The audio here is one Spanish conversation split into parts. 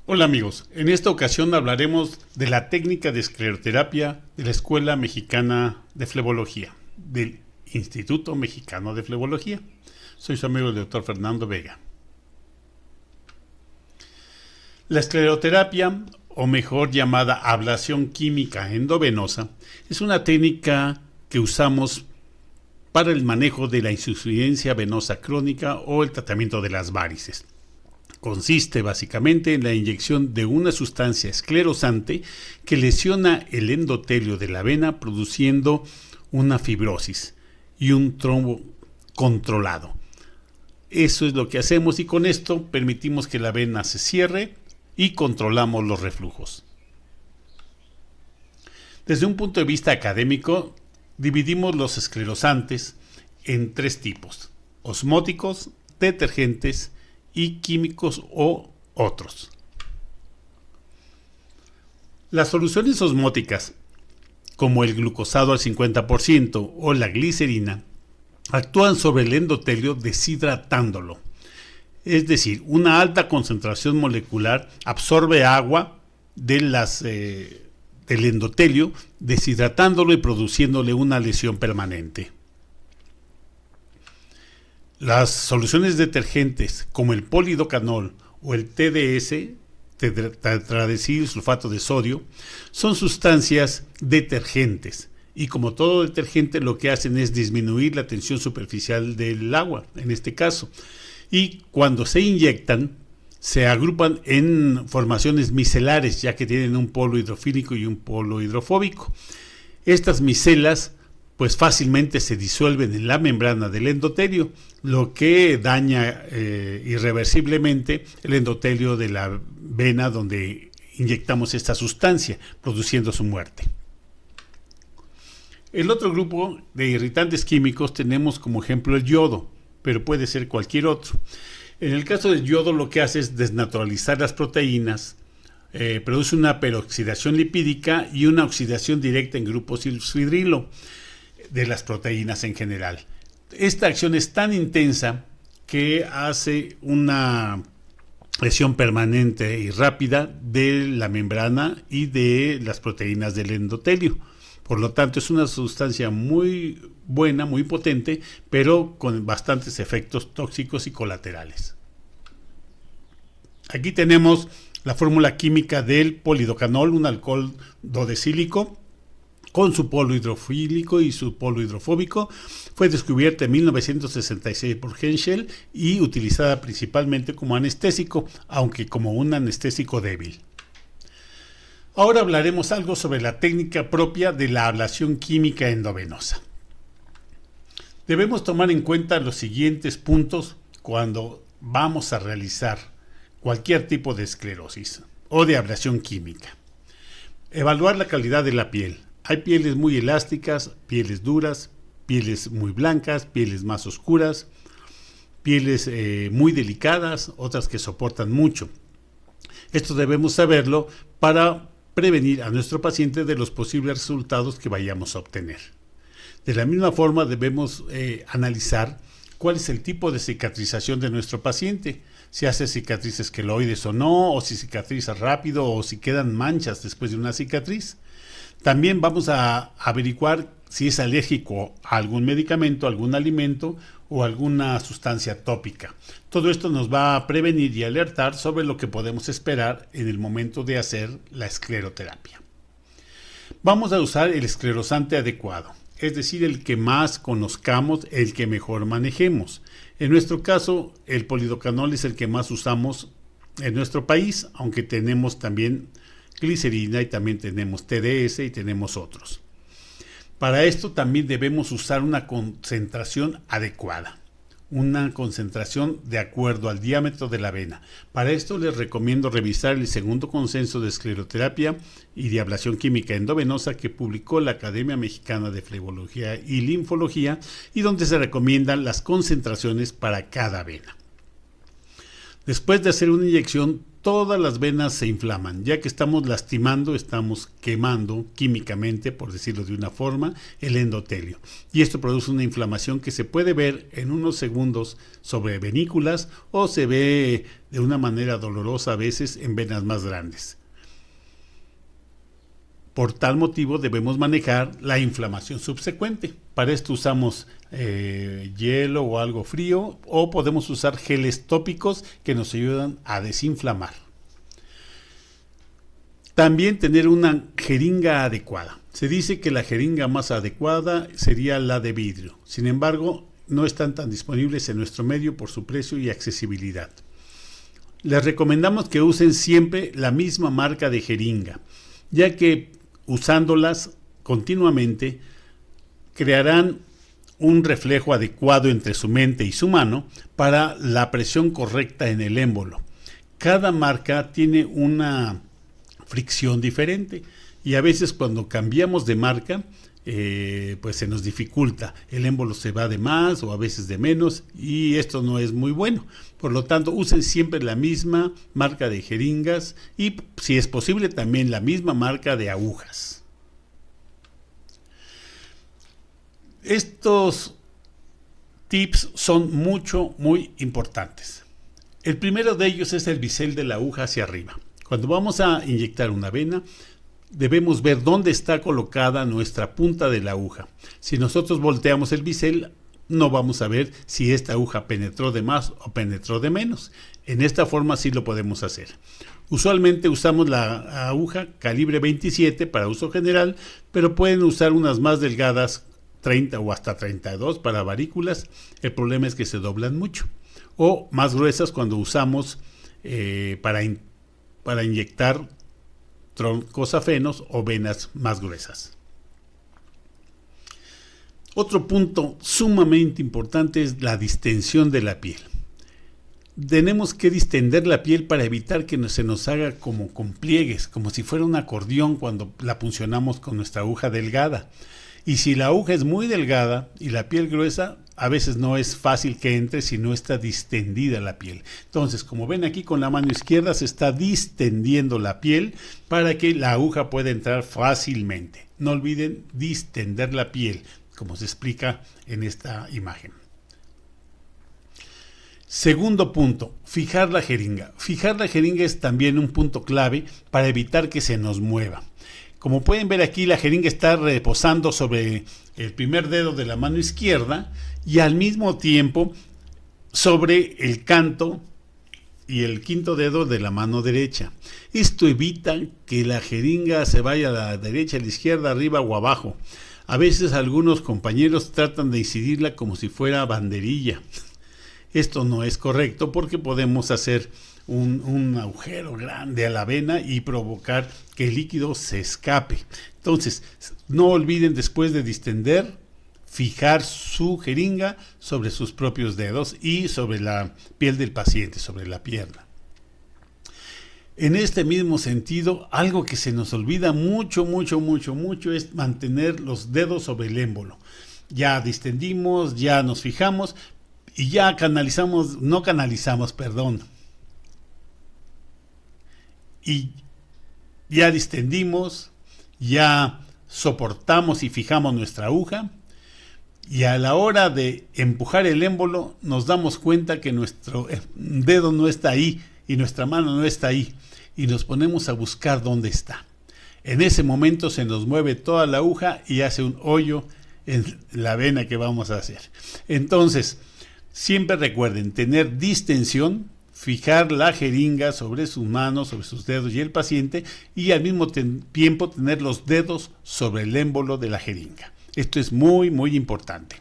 Hola amigos, en esta ocasión hablaremos de la técnica de escleroterapia de la Escuela Mexicana de Flebología, del Instituto Mexicano de Flebología. Soy su amigo el doctor Fernando Vega. La escleroterapia, o mejor llamada ablación química endovenosa, es una técnica que usamos para el manejo de la insuficiencia venosa crónica o el tratamiento de las varices. Consiste básicamente en la inyección de una sustancia esclerosante que lesiona el endotelio de la vena produciendo una fibrosis y un trombo controlado. Eso es lo que hacemos y con esto permitimos que la vena se cierre y controlamos los reflujos. Desde un punto de vista académico, dividimos los esclerosantes en tres tipos: osmóticos, detergentes y químicos o otros. Las soluciones osmóticas, como el glucosado al 50% o la glicerina, actúan sobre el endotelio deshidratándolo. Es decir, una alta concentración molecular absorbe agua del endotelio, deshidratándolo y produciéndole una lesión permanente. Las soluciones detergentes como el polidocanol o el TDS, tetradesil-sulfato de sodio, son sustancias detergentes y como todo detergente lo que hacen es disminuir la tensión superficial del agua, en este caso, y cuando se inyectan se agrupan en formaciones micelares, ya que tienen un polo hidrofílico y un polo hidrofóbico. Estas micelas pues fácilmente se disuelven en la membrana del endotelio, lo que daña irreversiblemente el endotelio de la vena donde inyectamos esta sustancia, produciendo su muerte. El otro grupo de irritantes químicos tenemos como ejemplo el yodo, pero puede ser cualquier otro. En el caso del yodo lo que hace es desnaturalizar las proteínas, produce una peroxidación lipídica y una oxidación directa en grupo sulfhidrilo de las proteínas en general. Esta acción es tan intensa que hace una lesión permanente y rápida de la membrana y de las proteínas del endotelio. Por lo tanto, es una sustancia muy buena, muy potente, pero con bastantes efectos tóxicos y colaterales. Aquí tenemos la fórmula química del polidocanol, un alcohol dodecílico, con su polo hidrofílico y su polo hidrofóbico. Fue descubierta en 1966 por Henschel y utilizada principalmente como anestésico, aunque como un anestésico débil. Ahora hablaremos algo sobre la técnica propia de la ablación química endovenosa. Debemos tomar en cuenta los siguientes puntos cuando vamos a realizar cualquier tipo de esclerosis o de ablación química. Evaluar la calidad de la piel. Hay pieles muy elásticas, pieles duras, pieles muy blancas, pieles más oscuras, pieles muy delicadas, otras que soportan mucho. Esto debemos saberlo para prevenir a nuestro paciente de los posibles resultados que vayamos a obtener. De la misma forma debemos analizar cuál es el tipo de cicatrización de nuestro paciente, si hace cicatrices queloides o no, o si cicatriza rápido o si quedan manchas después de una cicatriz. También vamos a averiguar si es alérgico a algún medicamento, algún alimento o alguna sustancia tópica. Todo esto nos va a prevenir y alertar sobre lo que podemos esperar en el momento de hacer la escleroterapia. Vamos a usar el esclerosante adecuado, es decir, el que más conozcamos, el que mejor manejemos. En nuestro caso, el polidocanol es el que más usamos en nuestro país, aunque tenemos también glicerina y también tenemos TDS y tenemos otros. Para esto también debemos usar una concentración adecuada, una concentración de acuerdo al diámetro de la vena. Para esto les recomiendo revisar el segundo consenso de escleroterapia y de ablación química endovenosa que publicó la Academia Mexicana de Flebología y Linfología y donde se recomiendan las concentraciones para cada vena. Después de hacer una inyección, todas las venas se inflaman, ya que estamos lastimando, estamos quemando químicamente, por decirlo de una forma, el endotelio. Y esto produce una inflamación que se puede ver en unos segundos sobre venículas o se ve de una manera dolorosa a veces en venas más grandes. Por tal motivo debemos manejar la inflamación subsecuente. Para esto usamos hielo o algo frío, o podemos usar geles tópicos que nos ayudan a desinflamar. También tener una jeringa adecuada. Se dice que la jeringa más adecuada sería la de vidrio. Sin embargo, no están tan disponibles en nuestro medio por su precio y accesibilidad. Les recomendamos que usen siempre la misma marca de jeringa, ya que usándolas continuamente crearán un reflejo adecuado entre su mente y su mano para la presión correcta en el émbolo. Cada marca tiene una fricción diferente y a veces cuando cambiamos de marca pues se nos dificulta, el émbolo se va de más o a veces de menos y esto no es muy bueno. Por lo tanto, usen siempre la misma marca de jeringas y, si es posible, también la misma marca de agujas. Estos tips son muy importantes. El primero de ellos es el bisel de la aguja hacia arriba. Cuando vamos a inyectar una vena, debemos ver dónde está colocada nuestra punta de la aguja. Si nosotros volteamos el bisel, no vamos a ver si esta aguja penetró de más o penetró de menos. En esta forma sí lo podemos hacer. Usualmente usamos la aguja calibre 27 para uso general, pero pueden usar unas más delgadas, 30 o hasta 32 para varículas. El problema es que se doblan mucho. O más gruesas cuando usamos para inyectar troncos afenos o venas más gruesas. Otro punto sumamente importante es la distensión de la piel. Tenemos que distender la piel para evitar que se nos haga como con pliegues, como si fuera un acordeón cuando la puncionamos con nuestra aguja delgada. Y si la aguja es muy delgada y la piel gruesa, a veces no es fácil que entre si no está distendida la piel. Entonces, como ven aquí con la mano izquierda, se está distendiendo la piel para que la aguja pueda entrar fácilmente. No olviden distender la piel, como se explica en esta imagen. Segundo punto, fijar la jeringa. Fijar la jeringa es también un punto clave para evitar que se nos mueva. Como pueden ver aquí, la jeringa está reposando sobre el primer dedo de la mano izquierda y al mismo tiempo sobre el canto y el quinto dedo de la mano derecha. Esto evita que la jeringa se vaya a la derecha, a la izquierda, arriba o abajo. A veces algunos compañeros tratan de incidirla como si fuera banderilla. Esto no es correcto porque podemos hacer un agujero grande a la vena y provocar que el líquido se escape. Entonces, no olviden después de distender, fijar su jeringa sobre sus propios dedos y sobre la piel del paciente, sobre la pierna. En este mismo sentido, algo que se nos olvida mucho es mantener los dedos sobre el émbolo. Ya distendimos, ya nos fijamos y ya y ya distendimos, ya soportamos y fijamos nuestra aguja y a la hora de empujar el émbolo nos damos cuenta que nuestro dedo no está ahí y nuestra mano no está ahí y nos ponemos a buscar dónde está. En ese momento se nos mueve toda la aguja y hace un hoyo en la vena que vamos a hacer. Entonces, siempre recuerden tener distensión, fijar la jeringa sobre sus manos, sobre sus dedos y el paciente y al mismo tiempo tener los dedos sobre el émbolo de la jeringa. Esto es muy importante.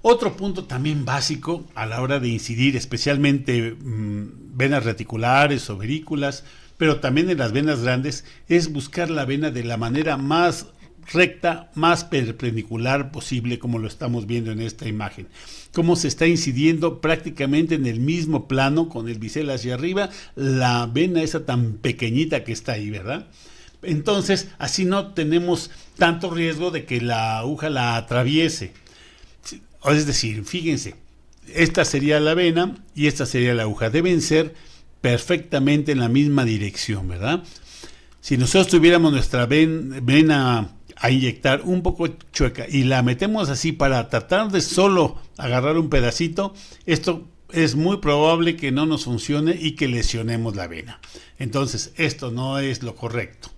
Otro punto también básico a la hora de incidir, especialmente venas reticulares o verículas, pero también en las venas grandes, es buscar la vena de la manera más recta, más perpendicular posible, como lo estamos viendo en esta imagen. Cómo se está incidiendo prácticamente en el mismo plano, con el bisel hacia arriba, la vena esa tan pequeñita que está ahí, ¿verdad? Entonces, así no tenemos tanto riesgo de que la aguja la atraviese. Es decir, fíjense, esta sería la vena y esta sería la aguja. Deben ser perfectamente en la misma dirección, ¿verdad? Si nosotros tuviéramos nuestra vena a inyectar un poco chueca y la metemos así para tratar de solo agarrar un pedacito, esto es muy probable que no nos funcione y que lesionemos la vena. Entonces, esto no es lo correcto.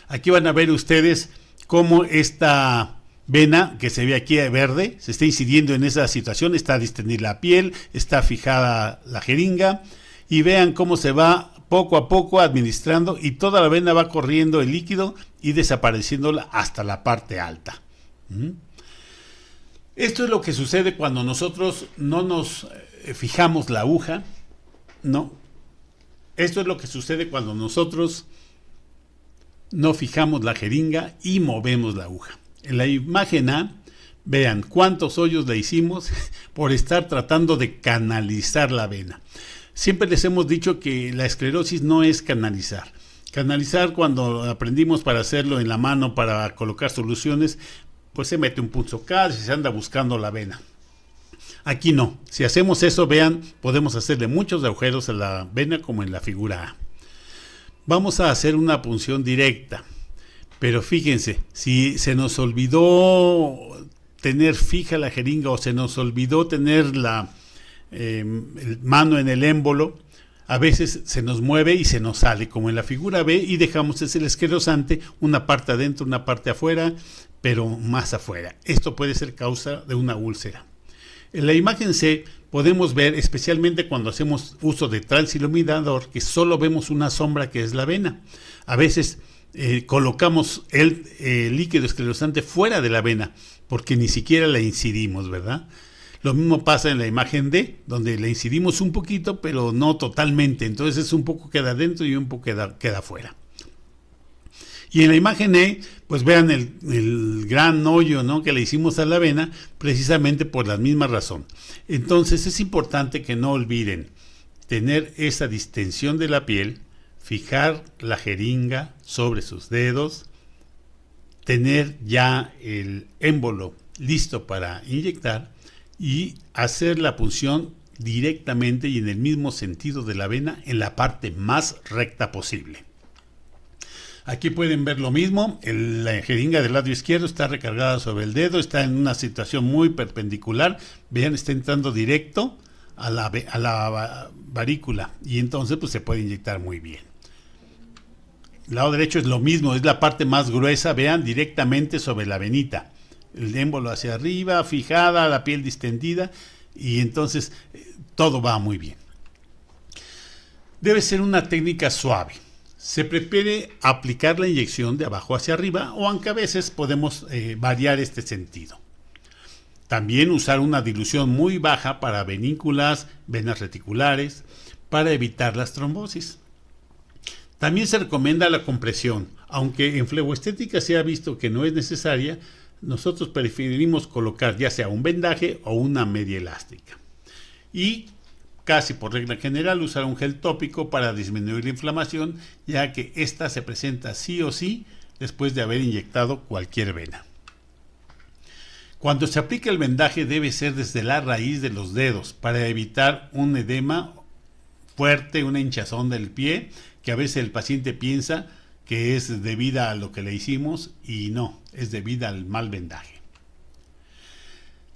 Aquí van a ver ustedes cómo esta vena que se ve aquí verde se está incidiendo en esa situación, está distendida la piel, está fijada la jeringa y vean cómo se va poco a poco administrando y toda la vena va corriendo el líquido y desapareciéndola hasta la parte alta. Esto es lo que sucede cuando nosotros no nos fijamos la aguja, ¿no? Esto es lo que sucede cuando nosotros no fijamos la jeringa y movemos la aguja. En la imagen A, vean cuántos hoyos le hicimos por estar tratando de canalizar la vena. Siempre les hemos dicho que la esclerosis no es canalizar. Canalizar, cuando aprendimos para hacerlo en la mano, para colocar soluciones, pues se mete un punzocar y se anda buscando la vena. Aquí no. Si hacemos eso, vean, podemos hacerle muchos agujeros a la vena como en la figura A. Vamos a hacer una punción directa. Pero fíjense, si se nos olvidó tener fija la jeringa o se nos olvidó tener la mano en el émbolo, a veces se nos mueve y se nos sale, como en la figura B, y dejamos el esclerosante, una parte adentro, una parte afuera, pero más afuera. Esto puede ser causa de una úlcera. En la imagen C podemos ver, especialmente cuando hacemos uso de transiluminador, que solo vemos una sombra que es la vena. A veces colocamos el líquido esclerosante fuera de la vena, porque ni siquiera la incidimos, ¿verdad? Lo mismo pasa en la imagen D, donde le incidimos un poquito, pero no totalmente. Entonces un poco queda dentro y un poco queda fuera. Y en la imagen E, pues vean el gran hoyo, ¿no?, que le hicimos a la vena, precisamente por la misma razón. Entonces es importante que no olviden tener esa distensión de la piel, fijar la jeringa sobre sus dedos, tener ya el émbolo listo para inyectar y hacer la punción directamente y en el mismo sentido de la vena en la parte más recta posible. Aquí pueden ver lo mismo, la jeringa del lado izquierdo está recargada sobre el dedo, está en una situación muy perpendicular, vean, está entrando directo a la varícula y entonces pues se puede inyectar muy bien. El lado derecho es lo mismo, es la parte más gruesa, vean, directamente sobre la venita. El émbolo hacia arriba, fijada, la piel distendida y entonces todo va muy bien. Debe ser una técnica suave. Se prefiere aplicar la inyección de abajo hacia arriba o aunque a veces podemos variar este sentido. También usar una dilución muy baja para venínculas, venas reticulares, para evitar las trombosis. También se recomienda la compresión, aunque en fleboestética se ha visto que no es necesaria. Nosotros preferimos colocar ya sea un vendaje o una media elástica. Y casi por regla general usar un gel tópico para disminuir la inflamación, ya que esta se presenta sí o sí después de haber inyectado cualquier vena. Cuando se aplica el vendaje debe ser desde la raíz de los dedos para evitar un edema fuerte, una hinchazón del pie, que a veces el paciente piensa que es debida a lo que le hicimos y no, es debida al mal vendaje.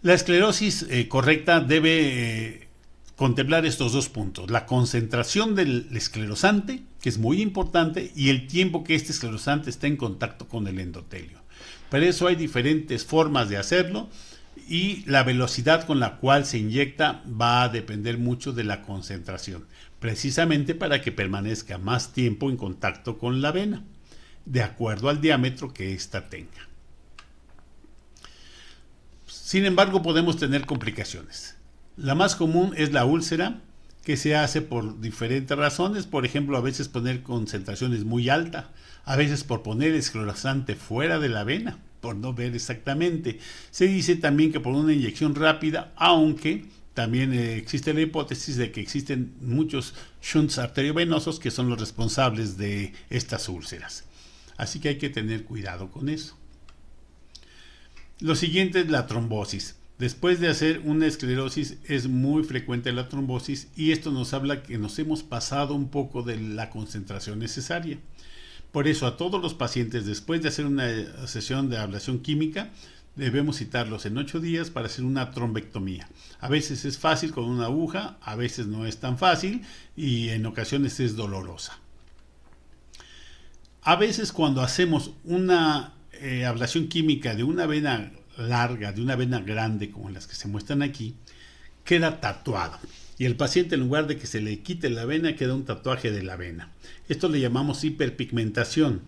La esclerosis correcta debe contemplar estos dos puntos: la concentración del esclerosante, que es muy importante, y el tiempo que este esclerosante está en contacto con el endotelio. Para eso hay diferentes formas de hacerlo y la velocidad con la cual se inyecta va a depender mucho de la concentración, precisamente para que permanezca más tiempo en contacto con la vena, de acuerdo al diámetro que ésta tenga. Sin embargo, podemos tener complicaciones. La más común es la úlcera, que se hace por diferentes razones. Por ejemplo, a veces poner concentraciones muy altas, a veces por poner esclerosante fuera de la vena, por no ver exactamente. Se dice también que por una inyección rápida, aunque también existe la hipótesis de que existen muchos shunts arteriovenosos que son los responsables de estas úlceras. Así que hay que tener cuidado con eso. Lo siguiente es la trombosis. Después de hacer una esclerosis es muy frecuente la trombosis y esto nos habla que nos hemos pasado un poco de la concentración necesaria. Por eso a todos los pacientes, después de hacer una sesión de ablación química, debemos citarlos en 8 días para hacer una trombectomía. A veces es fácil con una aguja, a veces no es tan fácil y en ocasiones es dolorosa. A veces cuando hacemos una ablación química de una vena larga, de una vena grande como las que se muestran aquí, queda tatuado. Y el paciente, en lugar de que se le quite la vena, queda un tatuaje de la vena. Esto le llamamos hiperpigmentación.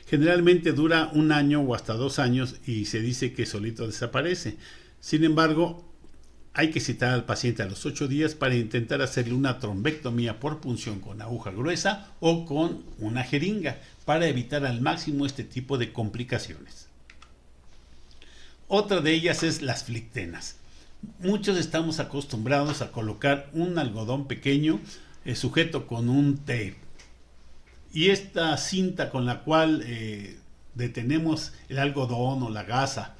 Generalmente dura 1 año o hasta 2 años y se dice que solito desaparece. Sin embargo, hay que citar al paciente a los 8 días para intentar hacerle una trombectomía por punción con aguja gruesa o con una jeringa para evitar al máximo este tipo de complicaciones. Otra de ellas es las flictenas. Muchos estamos acostumbrados a colocar un algodón pequeño sujeto con un tape. Y esta cinta con la cual detenemos el algodón o la gasa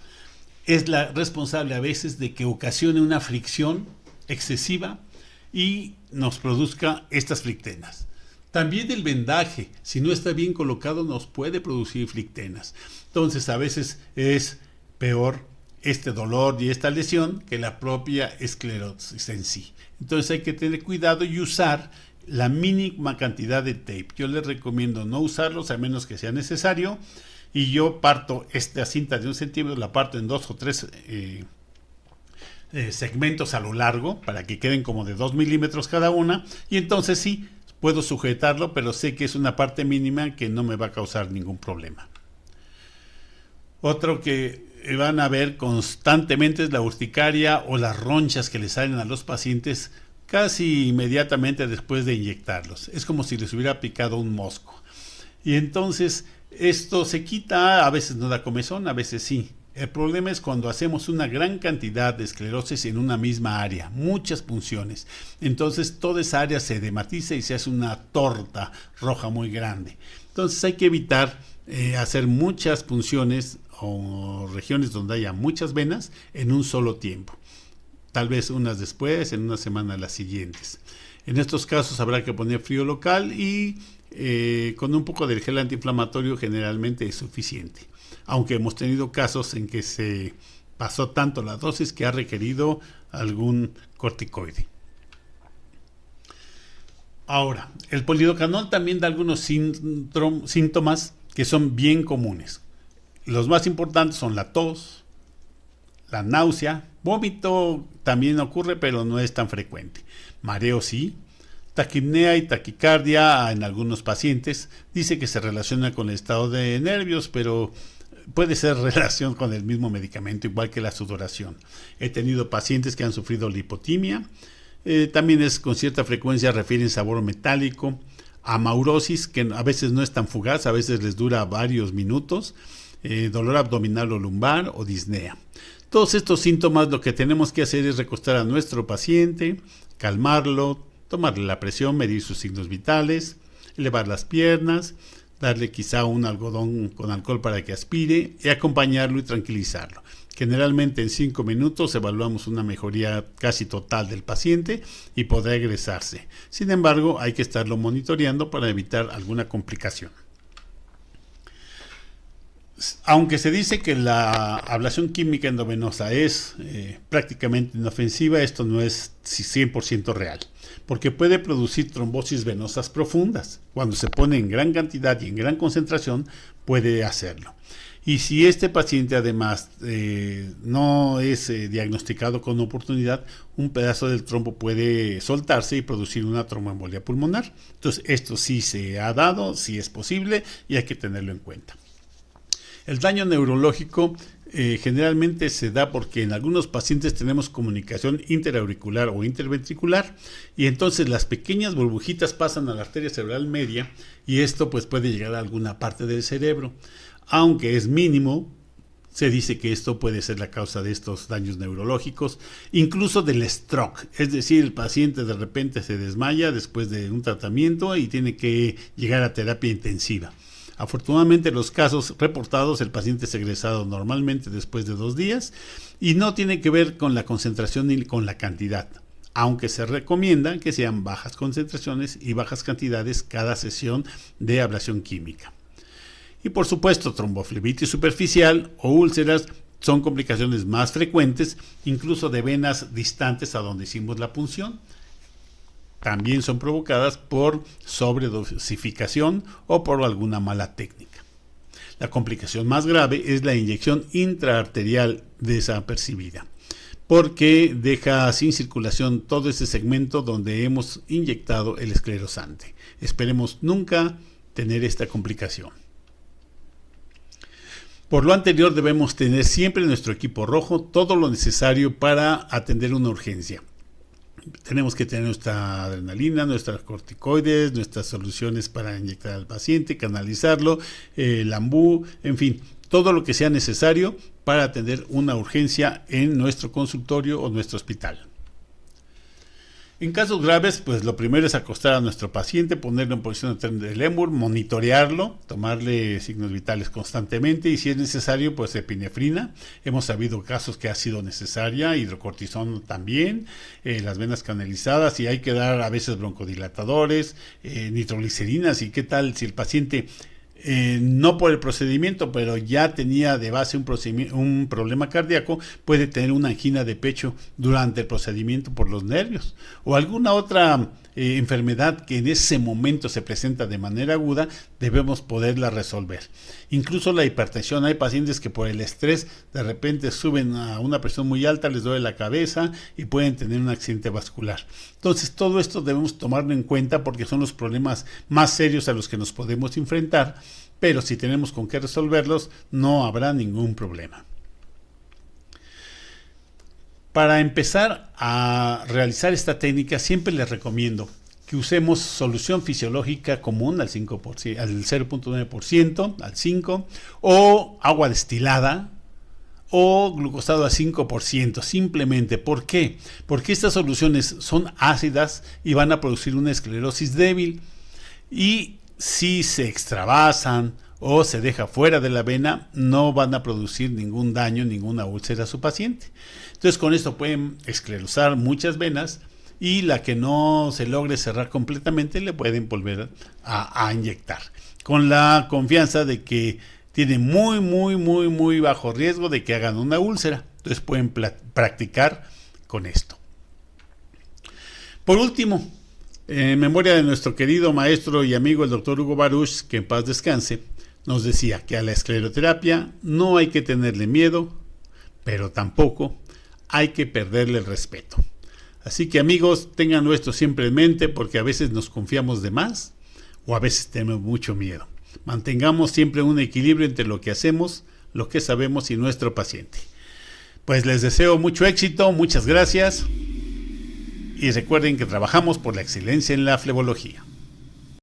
es la responsable a veces de que ocasione una fricción excesiva y nos produzca estas flictenas. También el vendaje, si no está bien colocado, nos puede producir flictenas. Entonces a veces es peor este dolor y esta lesión que la propia esclerosis en sí. Entonces hay que tener cuidado y usar la mínima cantidad de tape. Yo les recomiendo no usarlos a menos que sea necesario, y yo parto esta cinta de 1 centímetro, la parto en 2 o 3 segmentos a lo largo para que queden como de 2 milímetros cada una, y entonces sí puedo sujetarlo, pero sé que es una parte mínima que no me va a causar ningún problema. Otro que van a ver constantemente es la urticaria o las ronchas que le salen a los pacientes casi inmediatamente después de inyectarlos. Es como si les hubiera picado un mosco. Y entonces esto se quita, a veces no da comezón, a veces sí. El problema es cuando hacemos una gran cantidad de esclerosis en una misma área, muchas punciones. Entonces toda esa área se edematiza y se hace una torta roja muy grande. Entonces hay que evitar hacer muchas punciones o regiones donde haya muchas venas en un solo tiempo. Tal vez unas después, en una semana las siguientes. En estos casos habrá que poner frío local y con un poco del gel antiinflamatorio generalmente es suficiente. Aunque hemos tenido casos en que se pasó tanto la dosis que ha requerido algún corticoide. Ahora, el polidocanol también da algunos síntomas que son bien comunes. Los más importantes son la tos, la náusea, vómito también ocurre, pero no es tan frecuente. Mareo sí, taquipnea y taquicardia en algunos pacientes. Dice que se relaciona con el estado de nervios, pero puede ser relación con el mismo medicamento, igual que la sudoración. He tenido pacientes que han sufrido lipotimia. También es con cierta frecuencia refieren sabor metálico, amaurosis, que a veces no es tan fugaz, a veces les dura varios minutos, dolor abdominal o lumbar o disnea. Todos estos síntomas lo que tenemos que hacer es recostar a nuestro paciente, calmarlo, tomarle la presión, medir sus signos vitales, elevar las piernas, darle quizá un algodón con alcohol para que aspire y acompañarlo y tranquilizarlo. Generalmente en 5 minutos evaluamos una mejoría casi total del paciente y podrá egresarse. Sin embargo, hay que estarlo monitoreando para evitar alguna complicación. Aunque se dice que la ablación química endovenosa es prácticamente inofensiva, esto no es 100% real, porque puede producir trombosis venosas profundas. Cuando se pone en gran cantidad y en gran concentración, puede hacerlo. Y si este paciente además no es diagnosticado con oportunidad, un pedazo del trombo puede soltarse y producir una tromboembolia pulmonar. Entonces esto sí se ha dado, sí es posible y hay que tenerlo en cuenta. El daño neurológico generalmente se da porque en algunos pacientes tenemos comunicación interauricular o interventricular y entonces las pequeñas burbujitas pasan a la arteria cerebral media y esto pues puede llegar a alguna parte del cerebro. Aunque es mínimo, se dice que esto puede ser la causa de estos daños neurológicos, incluso del stroke, es decir, el paciente de repente se desmaya después de un tratamiento y tiene que llegar a terapia intensiva. Afortunadamente, los casos reportados, el paciente es egresado normalmente después de 2 días y no tiene que ver con la concentración ni con la cantidad, aunque se recomienda que sean bajas concentraciones y bajas cantidades cada sesión de ablación química. Y por supuesto, tromboflebitis superficial o úlceras son complicaciones más frecuentes, incluso de venas distantes a donde hicimos la punción. También son provocadas por sobredosificación o por alguna mala técnica. La complicación más grave es la inyección intraarterial desapercibida, porque deja sin circulación todo ese segmento donde hemos inyectado el esclerosante. Esperemos nunca tener esta complicación. Por lo anterior, debemos tener siempre en nuestro equipo rojo todo lo necesario para atender una urgencia. Tenemos que tener nuestra adrenalina, nuestras corticoides, nuestras soluciones para inyectar al paciente, canalizarlo, el ambú, en fin, todo lo que sea necesario para atender una urgencia en nuestro consultorio o nuestro hospital. En casos graves, pues lo primero es acostar a nuestro paciente, ponerlo en posición de lémur, monitorearlo, tomarle signos vitales constantemente y si es necesario, pues epinefrina. Hemos sabido casos que ha sido necesaria, hidrocortisona también, las venas canalizadas y hay que dar a veces broncodilatadores, nitroglicerinas y qué tal si el paciente no por el procedimiento, pero ya tenía de base un problema cardíaco, puede tener una angina de pecho durante el procedimiento por los nervios o alguna otra enfermedad que en ese momento se presenta de manera aguda, debemos poderla resolver. Incluso la hipertensión, hay pacientes que por el estrés de repente suben a una presión muy alta, les duele la cabeza y pueden tener un accidente vascular. Entonces todo esto debemos tomarlo en cuenta porque son los problemas más serios a los que nos podemos enfrentar, pero si tenemos con qué resolverlos no habrá ningún problema. Para empezar a realizar esta técnica siempre les recomiendo que usemos solución fisiológica común al 5%, al 0.9%, al 5%, o agua destilada o glucosado a 5%, simplemente. ¿Por qué? Porque estas soluciones son ácidas y van a producir una esclerosis débil y si se extravasan o se deja fuera de la vena, no van a producir ningún daño, ninguna úlcera a su paciente. Entonces con esto pueden esclerosar muchas venas y la que no se logre cerrar completamente le pueden volver a inyectar. Con la confianza de que tiene muy bajo riesgo de que hagan una úlcera. Entonces pueden practicar con esto. Por último, en memoria de nuestro querido maestro y amigo el doctor Hugo Baruch, que en paz descanse, nos decía que a la escleroterapia no hay que tenerle miedo, pero tampoco hay que perderle el respeto. Así que amigos, tengan esto siempre en mente porque a veces nos confiamos de más o a veces tenemos mucho miedo. Mantengamos siempre un equilibrio entre lo que hacemos, lo que sabemos y nuestro paciente. Pues les deseo mucho éxito, muchas gracias y recuerden que trabajamos por la excelencia en la flebología.